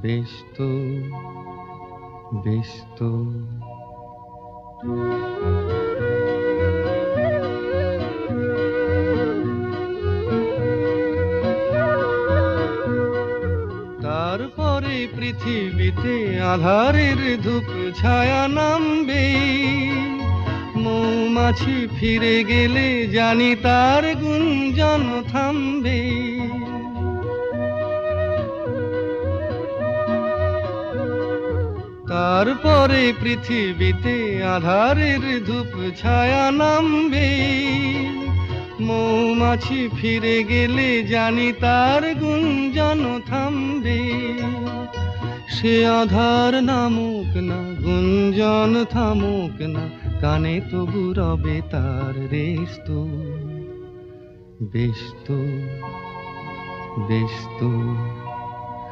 বেশ তো, বেশ তো। তারপরে পৃথিবীতে আধারের ধূপ ছায়া নামবে, মৌমাছি ফিরে গেলে জানি তার গুঞ্জন থামবে। তারপরে পৃথিবীতে আধারের ধূপ ছায়া নামবে, মৌমাছি ফিরে গেলে জানি তার গুঞ্জন থামবে। সে আধার নামুক না, গুঞ্জন থামুক না, কানে তবু রবে তার রেশ তো, বেশ তো, বেশ তো।